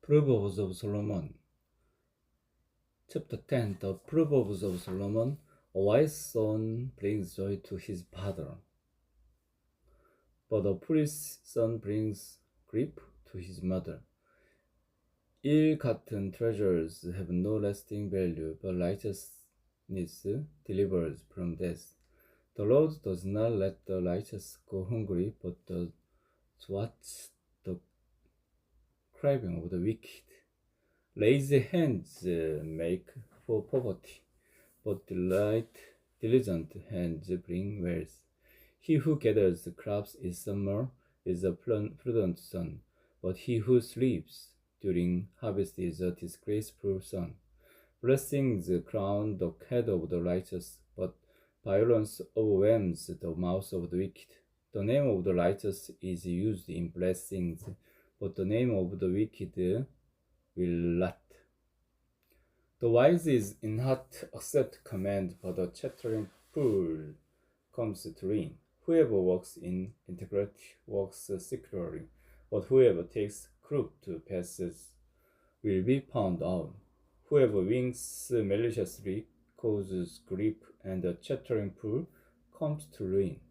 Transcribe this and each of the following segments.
Proverbs of Solomon. Chapter 10. The Proverbs of Solomon. A wise son brings joy to his father, but a foolish son brings grief to his mother. Ill-gotten treasures have no lasting value, but righteousness delivers from death. The Lord does not let the righteous go hungry, but does watch the craving of the wicked. Lazy hands make for poverty, but diligent hands bring wealth. He who gathers crops in summer is a prudent son, but he who sleeps during harvest is a disgraceful son. Blessings crown the head of the righteous, but violence overwhelms the mouth of the wicked. The name of the righteous is used in blessings, but the name of the wicked will not. The wise is in heart accept command, but a chattering fool comes to ruin. Whoever walks in integrity walks securely, but whoever takes crooked paths will be found out. Whoever winks maliciously causes grief, and a chattering fool comes to ruin.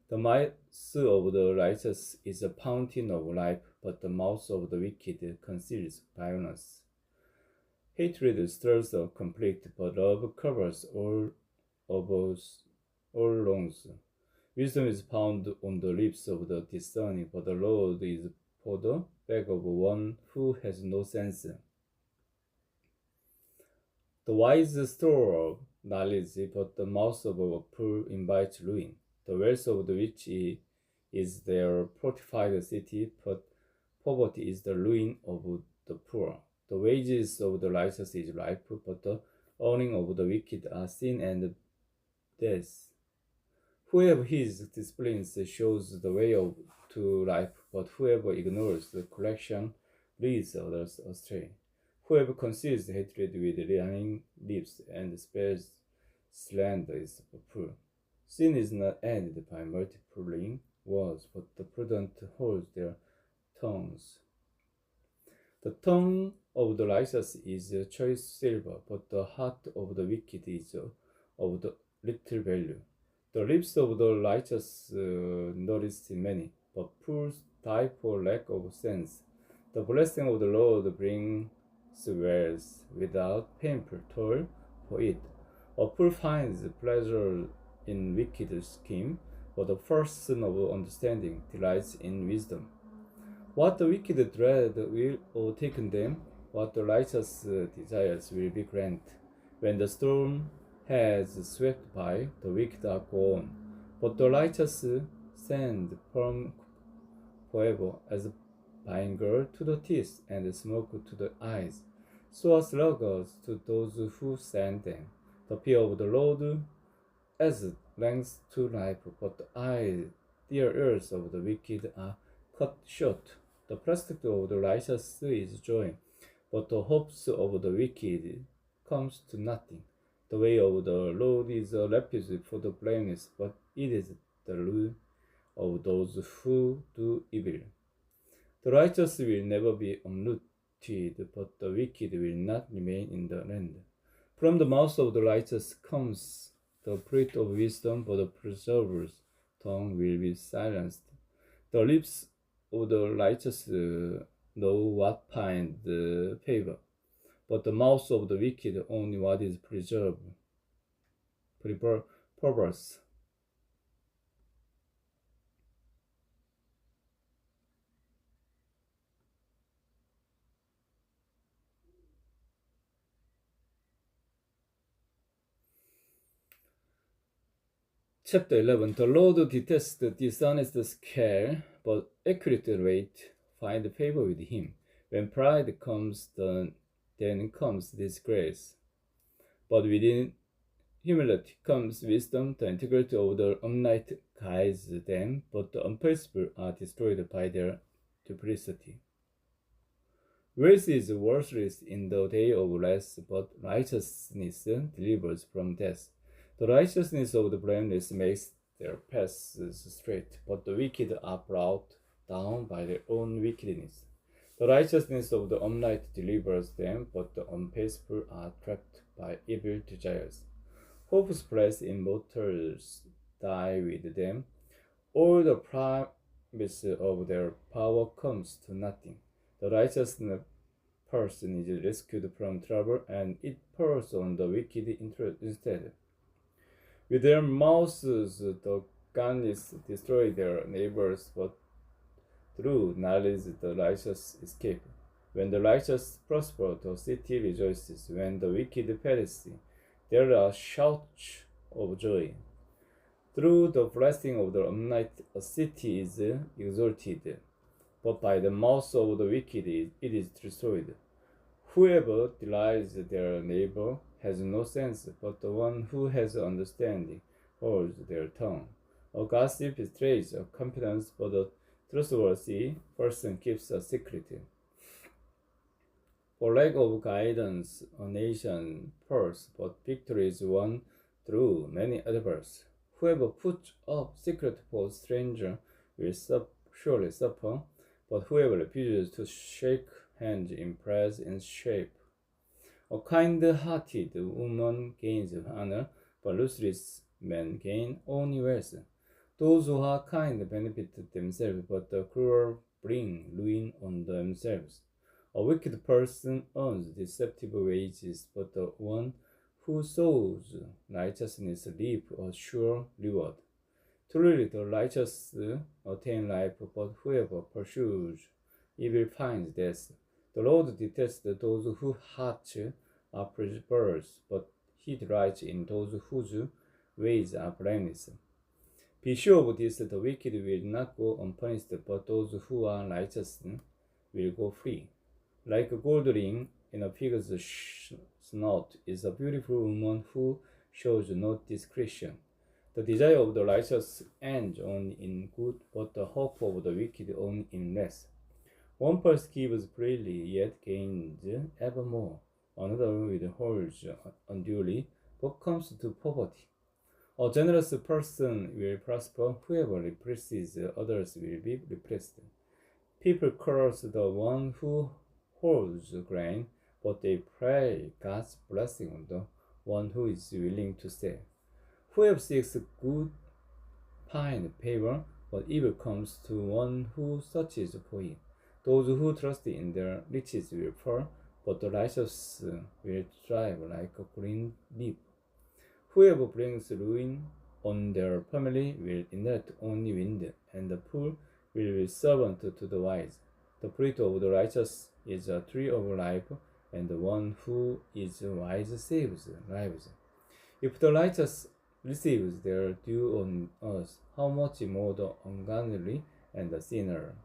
The mouth of the righteous is a fountain of life, but the mouth of the wicked conceals violence. Hatred stirs up conflict, but love covers all wrongs. Wisdom is found on the lips of the discerning, but the Lord is for the back of one who has no sense. The wise store up knowledge, but the mouth of a fool invites ruin. The wealth of the rich is their fortified city, but poverty is the ruin of the poor. The wages of the righteous is life, but the earning of the wicked are sin and death. Whoever heeds disciplines shows the way to life, but whoever ignores the correction leads others astray. Whoever conceals hatred with lying lips and spares slander is a fool. Sin is not ended by multiplying words, but the prudent hold their tongues. The tongue of the righteous is choice silver, but the heart of the wicked is of the little value. The lips of the righteous nourish many, but fools die for lack of sense. The blessing of the Lord brings wealth without painful toil for it. A fool finds pleasure in wicked scheme, but the person of understanding delights in wisdom. What the wicked dread will overtake them, what the righteous desires will be granted. When the storm has swept by, the wicked are gone, but the righteous stand firm forever, as vinegar to the teeth and smoke to the eyes. So are sluggers to those who send them. The fear of the Lord adds length to life, but the ears of the wicked are cut short. The prospect of the righteous is joy, but the hopes of the wicked comes to nothing. The way of the Lord is a refuge for the blameless, but it is the ruin of those who do evil. The righteous will never be uprooted, but the wicked will not remain in the land. From the mouth of the righteous comes the fruit of wisdom, but the preserver's tongue will be silenced. The lips of the righteous know what find favor, but the mouth of the wicked only what is perverse. Chapter 11. The Lord detests the dishonest scale, but accurate rate find favor with him. When pride comes, then comes disgrace. But within humility comes wisdom. The integrity of the upright guides them, but the unfaithful are destroyed by their duplicity. Wealth is worthless in the day of wrath, but righteousness delivers from death. The righteousness of the blameless makes their paths straight, but the wicked are brought down by their own wickedness. The righteousness of the upright delivers them, but the unfaithful are trapped by evil desires. Hope's place in mortals die with them. All the promise of their power comes to nothing. The righteous person is rescued from trouble, and it pours on the wicked instead. With their mouths, the godless destroy their neighbors, but through knowledge the righteous escape. When the righteous prosper, the city rejoices. When the wicked perish, there are shouts of joy. Through the blessing of the upright, a city is exalted, but by the mouth of the wicked it is destroyed. Whoever delights their neighbor has no sense, but the one who has understanding holds their tongue. A gossip betrays a confidence, but a trustworthy person keeps a secret. For lack of guidance, a nation falls, but victory is won through many adversaries. Whoever puts up secret for a stranger will surely suffer, but whoever refuses to shake hands impress in shape. A kind-hearted woman gains honor, but ruthless men gain only wealth. Those who are kind benefit themselves, but the cruel bring ruin on themselves. A wicked person earns deceptive wages, but the one who sows righteousness reaps a sure reward. Truly the righteous attain life, but whoever pursues evil finds death. The Lord detests those whose hearts are perverse, but he delights in those whose ways are blameless. Be sure of this, the wicked will not go unpunished, but those who are righteous will go free. Like a gold ring in a pig's snout is a beautiful woman who shows no discretion. The desire of the righteous ends only in good, but the hope of the wicked only in less. One person gives freely, yet gains ever more. Another withholds unduly, but comes to poverty. A generous person will prosper. Whoever represses others will be repressed. People curse the one who holds grain, but they pray God's blessing on the one who is willing to sell. Whoever seeks good finds favor, but evil comes to one who searches for it. Those who trust in their riches will fall, but the righteous will thrive like a green leaf. Whoever brings ruin on their family will inherit only wind, and the poor will be servant to the wise. The fruit of the righteous is a tree of life, and the one who is wise saves lives. If the righteous receives their due on earth, how much more the ungodly and the sinner?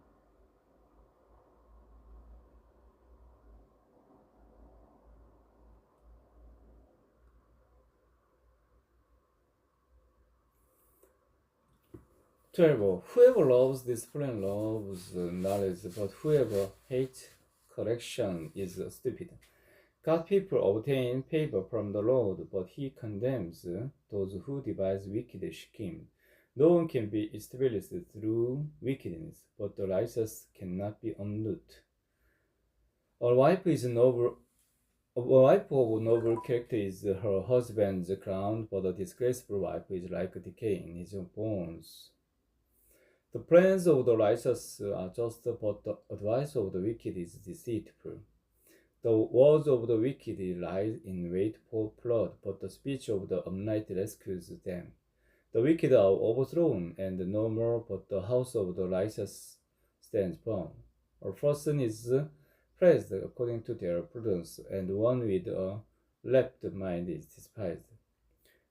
Terrible. Whoever loves discipline loves knowledge, but whoever hates correction is stupid. God's people obtain favor from the Lord, but he condemns those who devise wicked schemes. No one can be established through wickedness, but the righteous cannot be unroot. A wife of noble character is her husband's crown, but a disgraceful wife is like decay in his bones. The plans of the righteous are just, but the advice of the wicked is deceitful. The words of the wicked lie in wait for blood, but the speech of the upright rescues them. The wicked are overthrown and no more, but the house of the righteous stands firm. A person is praised according to their prudence, and one with a left mind is despised.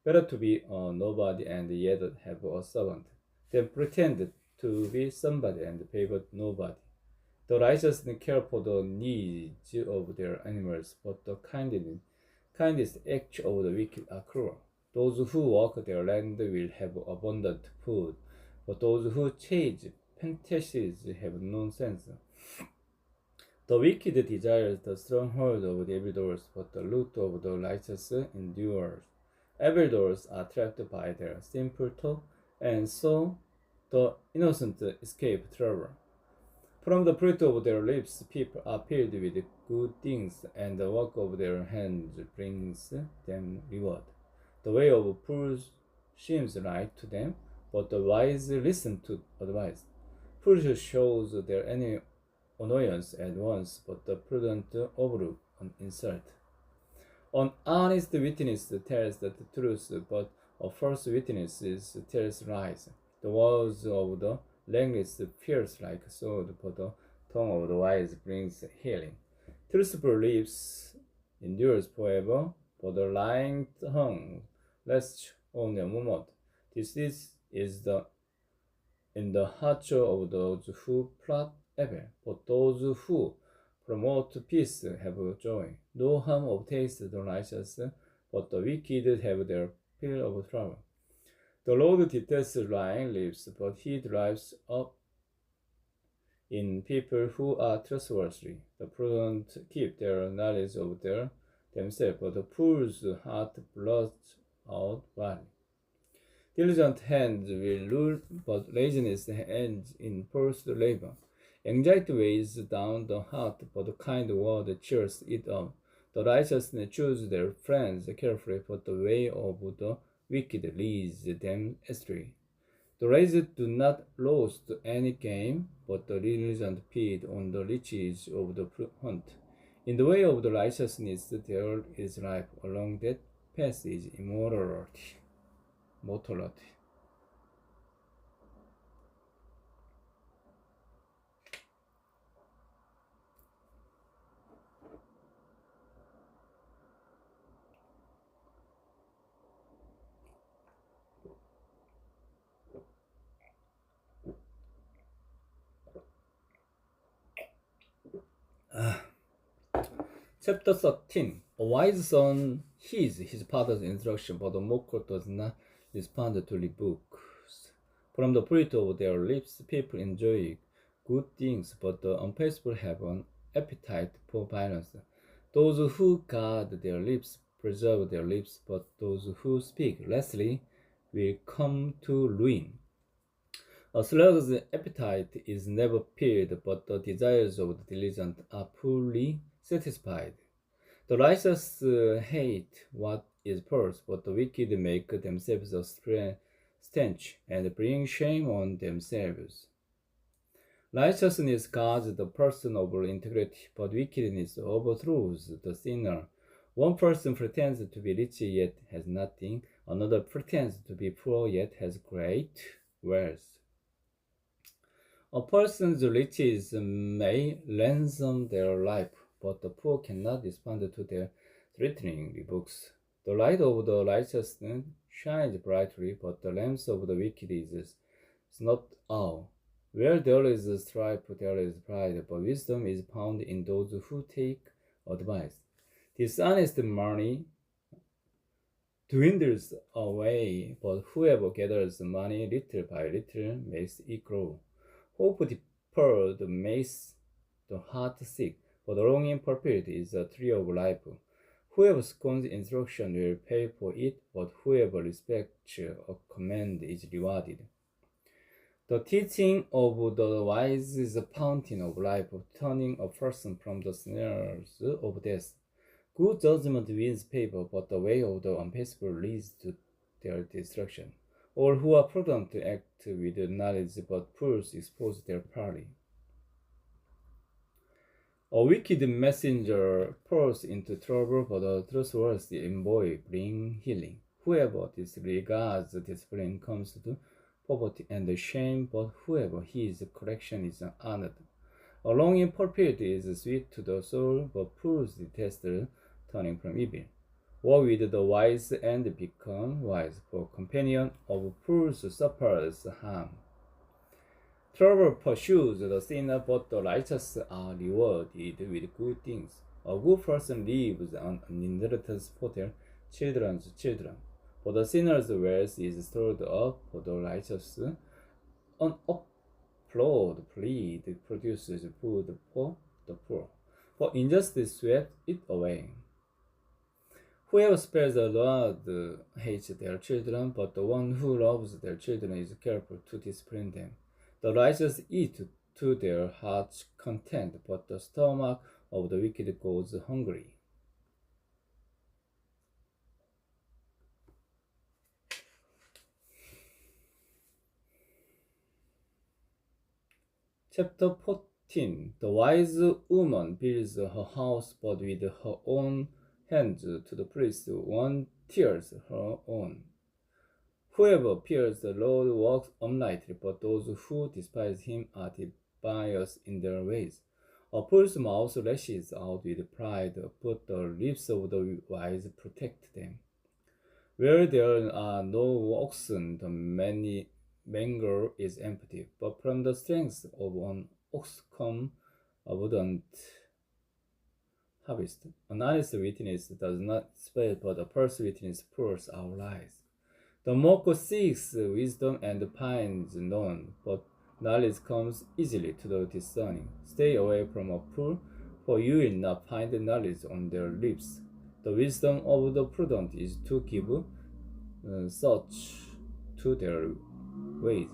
Better to be a nobody and yet have a servant, than pretend to be somebody and favor nobody. The righteous care for the needs of their animals, but the kindest acts of the wicked are cruel. Those who work their land will have abundant food, but those who chase fantasies have no sense. The wicked desires the stronghold of the evildoers, but the root of the righteous endures. Evildoers are trapped by their simple talk, and so the innocent escape trouble. From the fruit of their lips, people are filled with good things, and the work of their hands brings them reward. The way of fools seems right to them, but the wise listen to advice. Fools shows their annoyance at once, but the prudent overlook an insult. An honest witness tells the truth, but a false witness tells lies. The words of the reckless pierce like a sword, but the tongue of the wise brings healing. Truthful lips endures forever, but the lying tongue lasts only a moment. This is the in the hearts of those who plot evil, but those who promote peace have joy. No harm overtakes the righteous, but the wicked have their fill of trouble. The Lord detests lying lips, but he drives up in people who are trustworthy. The prudent keep their knowledge of themselves, but the fool's heart blots out valley. Diligent hands will rule, but laziness ends in forced labor. Anxiety weighs down the heart, but the kind word cheers it up. The righteous choose their friends carefully, but the way of the wicked leads them astray. The lazy do not lose any game, but the diligent feed on the riches of the hunt. In the way of the righteousness there is life, along that path is immortality. Mortality. Chapter 13. A wise son heeds his father's instruction, but a mocker does not respond to rebukes. From the fruit of their lips, people enjoy good things, but the unfaithful have an appetite for violence. Those who guard their lips preserve their lips, but those who speak rashly will come to ruin. A slugg's appetite is never filled, but the desires of the diligent are fully satisfied. The righteous hate what is false, but the wicked make themselves a stench and bring shame on themselves. Righteousness guards the person over integrity, but wickedness overthrows the sinner. One person pretends to be rich yet has nothing, another pretends to be poor yet has great wealth. A person's riches may ransom their life, but the poor cannot respond to their threatening rebukes. The light of the righteous shines brightly, but the lamps of the wicked is snuffed out. Where there is strife, there is pride, but wisdom is found in those who take advice. Dishonest money dwindles away, but whoever gathers money little by little makes it grow. Hope deferred makes the heart sick, but longing fulfilled is a tree of life. Whoever scorns instruction will pay for it, but whoever respects a command is rewarded. The teaching of the wise is a fountain of life, turning a person from the snares of death. Good judgment wins favor, but the way of the unfaithful leads to their destruction. All who are prudent act with knowledge, but fools expose their folly. A wicked messenger falls into trouble, but a trustworthy envoy brings healing. Whoever disregards discipline comes to poverty and shame, but whoever heeds correction is honored. A longing fulfilled is sweet to the soul, but fools detest turning from evil. Walk with the wise and become wise, for companion of fools suffers harm. Trouble pursues the sinner, but the righteous are rewarded with good things. A good person leaves an inheritance for their children's children, but the sinner's wealth is stored up for the righteous. An upflowed plea produces food for the poor, for injustice swept it away. Whoever spares the rod hates their children, but the one who loves their children is careful to discipline them. The righteous eat to their heart's content, but the stomach of the wicked goes hungry. Chapter 14. The wise woman builds her house, but with her own hands to the priest one tears her own. Whoever fears the Lord walks uprightly, but those who despise him are devious in their ways. A fool's mouth lashes out with pride, but the lips of the wise protect them. Where there are no oxen, the manger is empty, but from the strength of an ox comes abundant harvest. An honest witness does not spare, but a false witness pours out lies. The mocker seeks wisdom and finds none, but knowledge comes easily to the discerning. Stay away from a fool, for you will not find knowledge on their lips. The wisdom of the prudent is to give such to their ways.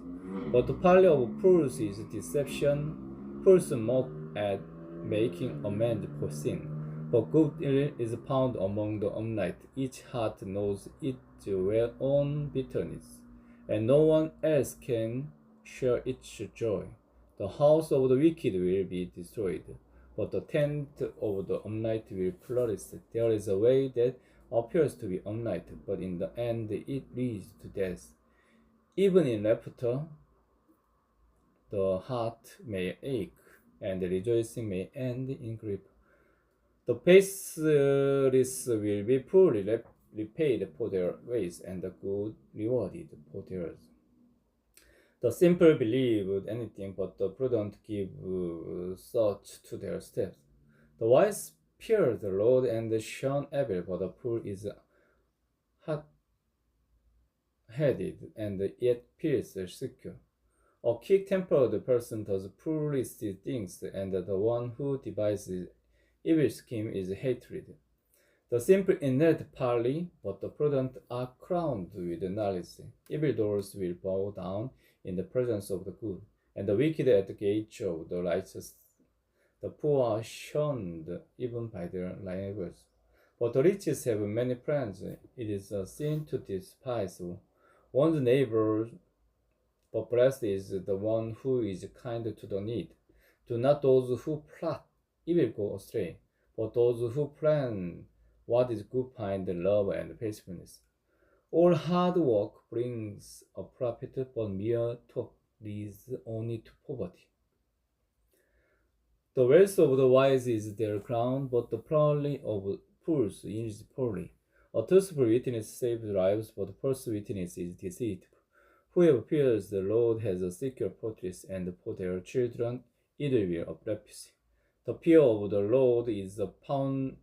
But the folly of fools is deception. Fools mock at making amends for sin. But good is found among the upright. Each heart knows its own bitterness, and no one else can share its joy. The house of the wicked will be destroyed, but the tent of the upright will flourish. There is a way that appears to be upright, but in the end it leads to death. Even in laughter, the heart may ache, and rejoicing may end in grief. The faithless will be poorly repaid for their ways, and the good rewarded for theirs. The simple believe anything, but the prudent give such to their steps. The wise fear the Lord and shun evil, but the fool is hot-headed and yet feels secure. A quick-tempered person does foolish things, and the one who devises evil scheme is hatred. The simple inherit folly, but the prudent are crowned with knowledge. Evildoers will bow down in the presence of the good, and the wicked at the gates of the righteous. The poor are shunned even by their neighbors, but the rich have many friends. It is a sin to despise one's neighbor, but blessed is the one who is kind to the needy. Do not those who plot evil go astray, but those who plan what is good find love and faithfulness. All hard work brings a profit, but mere talk leads only to poverty. The wealth of the wise is their crown, but the folly of fools is folly. A truthful witness saves lives, but false witness is deceitful. Whoever fears the Lord has a secure fortress, and for their children it will be a refuge. The fear of the Lord is the fountain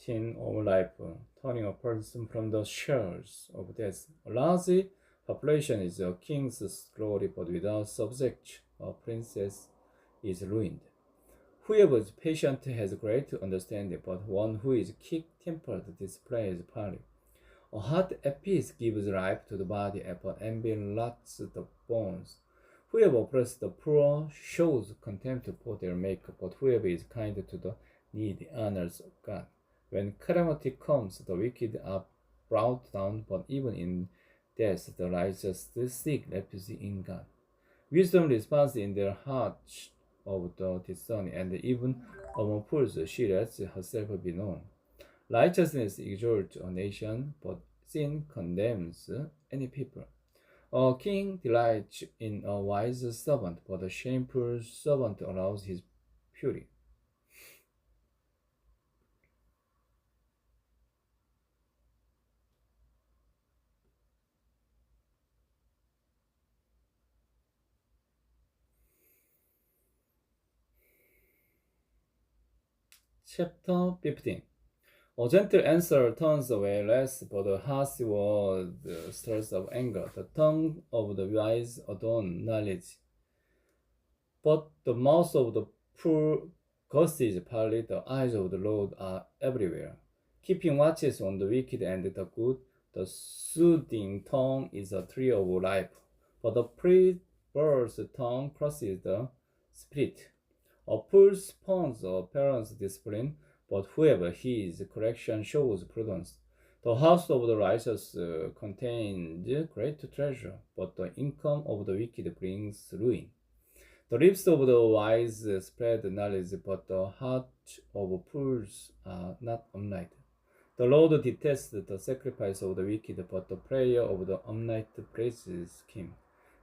of life, turning a person from the shares of death. A large population is a king's glory, but without subjection, a princess is ruined. Whoever is patient has great understanding, but one who is quick-tempered displays folly. A heart at peace gives life to the body, but envy rots the bones. Whoever oppresses the poor shows contempt for their maker, but whoever is kind to the needy honors God. When calamity comes, the wicked are brought down, but even in death the righteous seek refuge in God. Wisdom responds in their hearts of the discerning, and even among fools she lets herself be known. Righteousness exalts a nation, but sin condemns any people. A king delights in a wise servant, but a shameful servant arouses his fury. Chapter 15. A gentle answer turns away wrath, but a harsh word stirs up anger. The tongue of the wise adorns knowledge, but the mouth of the fool gushes folly. The eyes of the Lord are everywhere, keeping watches on the wicked and the good. The soothing tongue is a tree of life, but the bird's tongue crosses the spirit. A fool spurns a parent's discipline, but whoever heeds correction shows prudence. The house of the righteous contains great treasure, but the income of the wicked brings ruin. The lips of the wise spread knowledge, but the heart of fools are not upright. The Lord detests the sacrifice of the wicked, but the prayer of the upright praises him.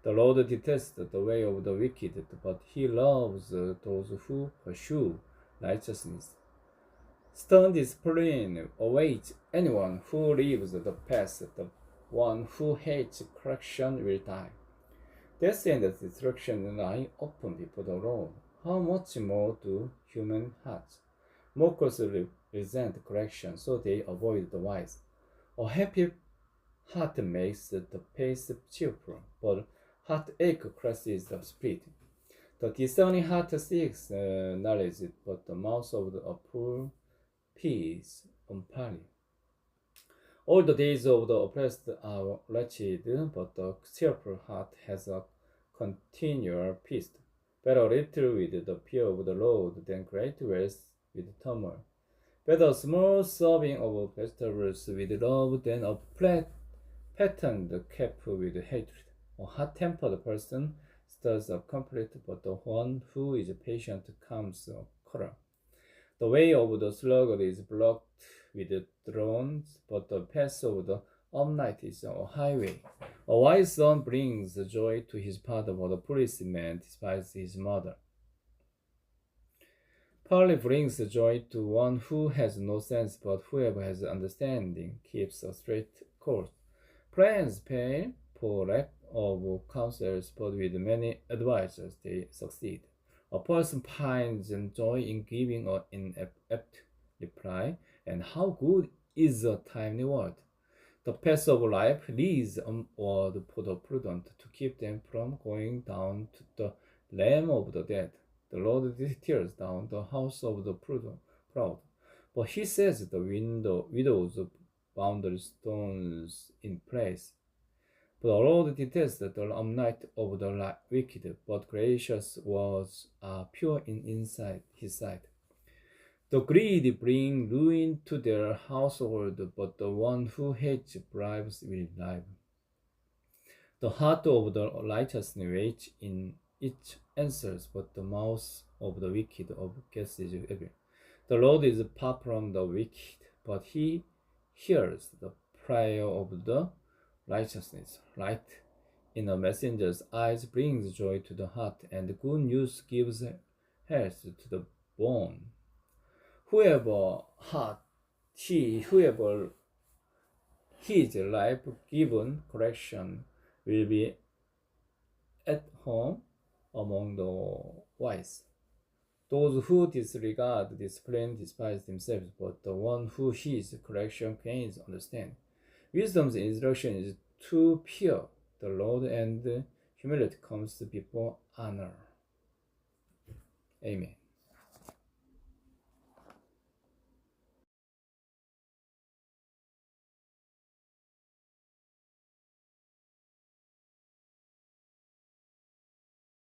The Lord detests the way of the wicked, but he loves those who pursue righteousness. Stern discipline awaits anyone who leaves the path. The one who hates correction will die. Death and destruction lie open before the Lord. How much more do human hearts? Mockers resent correction, so they avoid the wise. A happy heart makes the face cheerful, but heartache crushes the spirit. The discerning heart seeks knowledge, but the mouth of the fool peace unparalleled. All the days of the oppressed are wretched, but the cheerful heart has a continual peace. Better little with the fear of the Lord than great wealth with turmoil. Better a small serving of vegetables with love than a fattened calf with hatred. A hot-tempered person stirs a conflict, but the one who is patient calms a quarrel. The way of the sluggard is blocked with thorns, but the path of the upright is a highway. A wise son brings joy to his father, but a foolish man despises his mother. Folly brings joy to one who has no sense, but whoever has understanding keeps a straight course. Plans fail for lack of counsels, but with many advisers they succeed. A person finds joy in giving an inapt reply, and how good is a timely word. The path of life leads onward for the prudent to keep them from going down to the realm of the dead. The Lord tears down the house of the proud, but he sets the widows boundary stones in place. But the Lord detests the upright of the wicked, but gracious words are pure inside his sight. The greedy bring ruin to their household, but the one who hates bribes will live. The heart of the righteous waits in its answers, but the mouth of the wicked guesses evil. The Lord is far from the wicked, but he hears the prayer of the righteousness. Light in a messenger's eyes brings joy to the heart, and good news gives health to the bone. Whoever his life-given correction will be at home among the wise. Those who disregard discipline despise themselves, but the one who heeds correction gains understanding. Wisdom's instruction is to fear the Lord, and humility comes before honor. Amen.